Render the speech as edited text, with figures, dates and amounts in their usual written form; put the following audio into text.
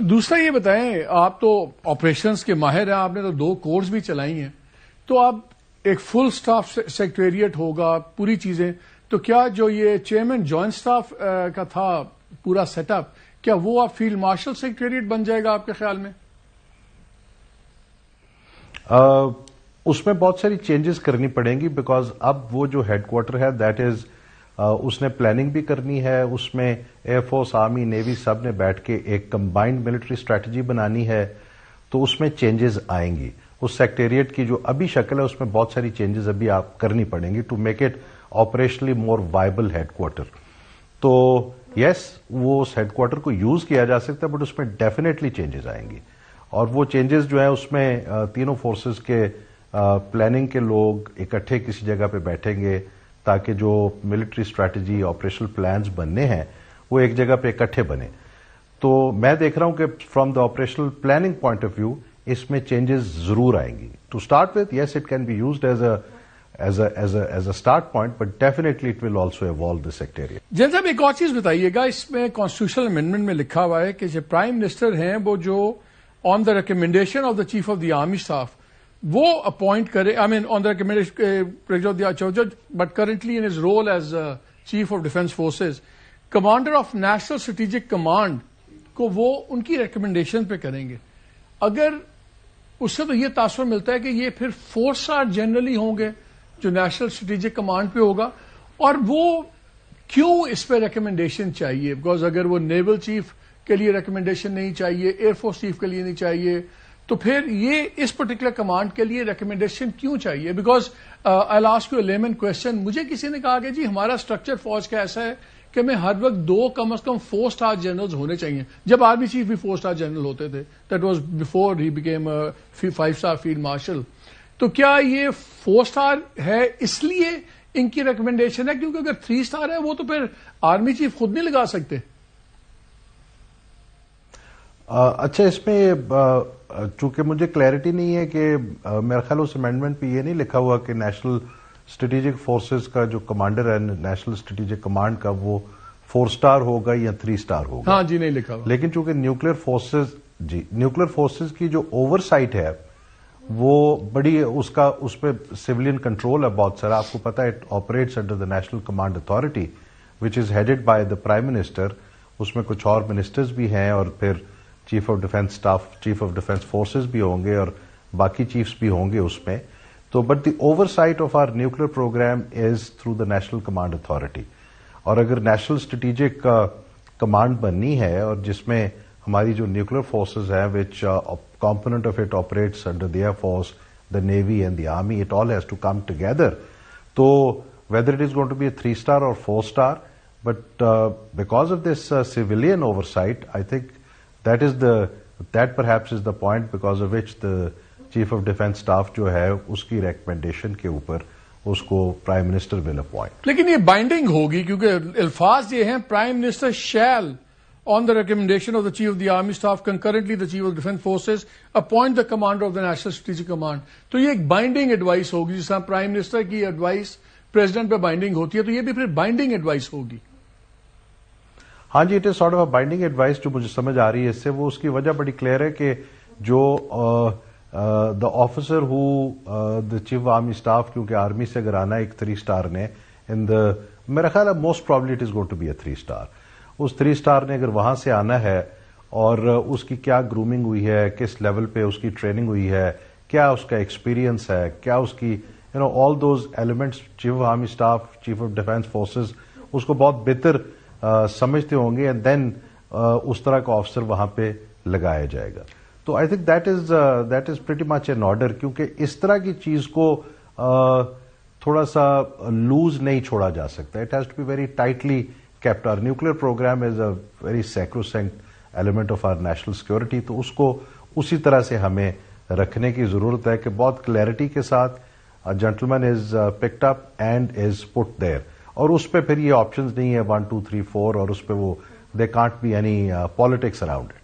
دوسرا یہ بتائیں، آپ تو آپریشنز کے ماہر ہیں، آپ نے تو 2 کورس بھی چلائی ہیں، تو اب ایک فل سٹاف سیکریٹریٹ ہوگا، پوری چیزیں، تو کیا جو یہ چیئرمین جوائنٹ سٹاف کا تھا پورا سیٹ اپ، کیا وہ آپ فیلڈ مارشل سیکریٹریٹ بن جائے گا آپ کے خیال میں؟ اس میں بہت ساری چینجز کرنی پڑیں گی، بیکاز اب وہ جو ہیڈ کوارٹر ہے دیٹ از اس نے پلاننگ بھی کرنی ہے، اس میں ایئر فورس، آرمی، نیوی سب نے بیٹھ کے ایک کمبائنڈ ملٹری اسٹریٹجی بنانی ہے، تو اس میں چینجز آئیں گی۔ اس سیکٹریٹ کی جو ابھی شکل ہے اس میں بہت ساری چینجز ابھی آپ کرنی پڑیں گی to make it operationally more viable headquarter. تو یس، وہ اس ہیڈ کوارٹر کو یوز کیا جا سکتا ہے، بٹ اس میں ڈیفینیٹلی چینجز آئیں گی، اور وہ چینجز جو ہیں اس میں تینوں فورسز کے پلاننگ کے لوگ اکٹھے کسی جگہ پہ بیٹھیں گے تاکہ جو ملٹری اسٹریٹجی، آپریشنل پلانز بننے ہیں وہ ایک جگہ پہ اکٹھے بنے۔ تو میں دیکھ رہا ہوں کہ from the operational planning point of view اس میں چینجز ضرور آئیں گی۔ To start with, yes it can be used as a start point, but definitely it will also evolve the secretariat. جن صاحب ایک اور چیز بتائیے گا، اس میں کانسٹیٹیوشنل امینڈمنٹ میں لکھا ہوا ہے کہ جو پرائم منسٹر ہیں وہ جو on the recommendation of the chief of the army staff وہ اپوائنٹ کرے، I mean on the recommendation but currently in his role as chief of defence forces, commander of national strategic command کو وہ ان کی recommendation پہ کریں گے۔ اگر اس سے تو یہ تاثر ملتا ہے کہ یہ پھر 4 اسٹار جنرلی ہوں گے جو نیشنل اسٹریٹجک کمانڈ پہ ہوگا، اور وہ کیوں اس پہ ریکمینڈیشن چاہیے؟ بیکاز اگر وہ نیول چیف کے لیے ریکمینڈیشن نہیں چاہیے، ایئر فورس چیف کے لیے نہیں چاہیے، تو پھر یہ اس پرٹیکولر کمانڈ کے لیے ریکمینڈیشن کیوں چاہیے؟ Because I ask you a lemon question, مجھے کسی نے کہا کہ جی ہمارا اسٹرکچر فوج کا ایسا ہے کہ میں ہر وقت 2 کم از کم 4 اسٹار جنرلز ہونے چاہیے، جب آرمی چیف بھی 4 اسٹار جنرل ہوتے تھے، that was before he became 5 star field marshal. تو کیا یہ 4 اسٹار ہے اس لیے ان کی ریکمینڈیشن ہے؟ کیونکہ اگر 3 اسٹار ہے وہ تو پھر آرمی چیف خود نہیں لگا سکتے۔ اچھا، اس میں چونکہ مجھے کلیئرٹی نہیں ہے کہ میرا خیال اس امینڈمنٹ پہ یہ نہیں لکھا ہوا کہ نیشنل اسٹریٹجک فورسز کا جو کمانڈر ہے نیشنل اسٹریٹجک کمانڈ کا وہ 4 اسٹار ہوگا یا 3 اسٹار ہوگا۔ ہاں جی، نہیں لکھا ہوا، لیکن چونکہ نیوکلیر فورسز کی جو اوور سائٹ ہے وہ بڑی، اس پہ سویلین کنٹرول ہے بہت سارا، آپ کو پتا ہے it operates under the national command authority which is headed by the prime minister, اس میں کچھ اور منسٹرز بھی ہیں، اور پھر chief of defence staff, chief of defence forces بھی ہوں گے، اور باقی چیفز بھی ہوں گے اس میں۔ تو but the oversight of our nuclear program is through the national command authority, اور اگر نیشنل اسٹریٹجک کمانڈ بننی ہے اور جس میں ہماری جو نیوکلیر فورسز ہیں وچ component of it operates under the Air Force, the Navy and the Army, it all has to come together. So whether it is going to be a 3 star or 4 star, but because of this civilian oversight, I think that perhaps is the point because of which the Chief of Defence Staff جو ہے اس کی recommendation کے اوپر اس کو prime minister ول appoint. لیکن یہ binding ہوگی کیونکہ الفاظ یہ ہیں prime minister shell on the recommendation of the Chief of the Army Staff, concurrently the Chief of Defence Forces, appoint the Commander of the National Strategic Command. تو یہ ایک بائنڈنگ ایڈوائس ہوگی، جس طرح پرائم منسٹر کی advice president پہ binding ہوتی ہے، تو یہ بھی پھر بائنڈنگ ایڈوائس ہوگی۔ ہاں جی، it is sort of a binding advice جو مجھے سمجھ آ رہی ہے اس سے، وہ اس کی وجہ بڑی کلیئر ہے کہ جو دا آفیسر ہو دا چیف آرمی اسٹاف، کیونکہ آرمی سے اگر آنا ایک 3 اسٹار نے میرا خیال ہے most probably it is going to be a 3 star, اس 3 اسٹار نے اگر وہاں سے آنا ہے اور اس کی کیا گرومنگ ہوئی ہے، کس لیول پہ اس کی ٹریننگ ہوئی ہے، کیا اس کا ایکسپیرینس ہے، کیا اس کی all those elements chief of army staff, chief of defence forces اس کو بہت بہتر سمجھتے ہوں گے، اینڈ دین اس طرح کا آفیسر وہاں پہ لگایا جائے گا۔ تو I think that is pretty much in order, کیونکہ اس طرح کی چیز کو تھوڑا سا لوز نہیں چھوڑا جا سکتا، it has to be very tightly kept. Our nuclear program is a very sacrosanct element of our national security, تو اس کو اسی طرح سے ہمیں رکھنے کی ضرورت ہے کہ بہت کلیئرٹی کے ساتھ gentleman is picked up and is put there، اور اس پہ پھر یہ آپشنز نہیں ہے 1 2 3 4، اور اس پہ وہ there can't be any politics around it.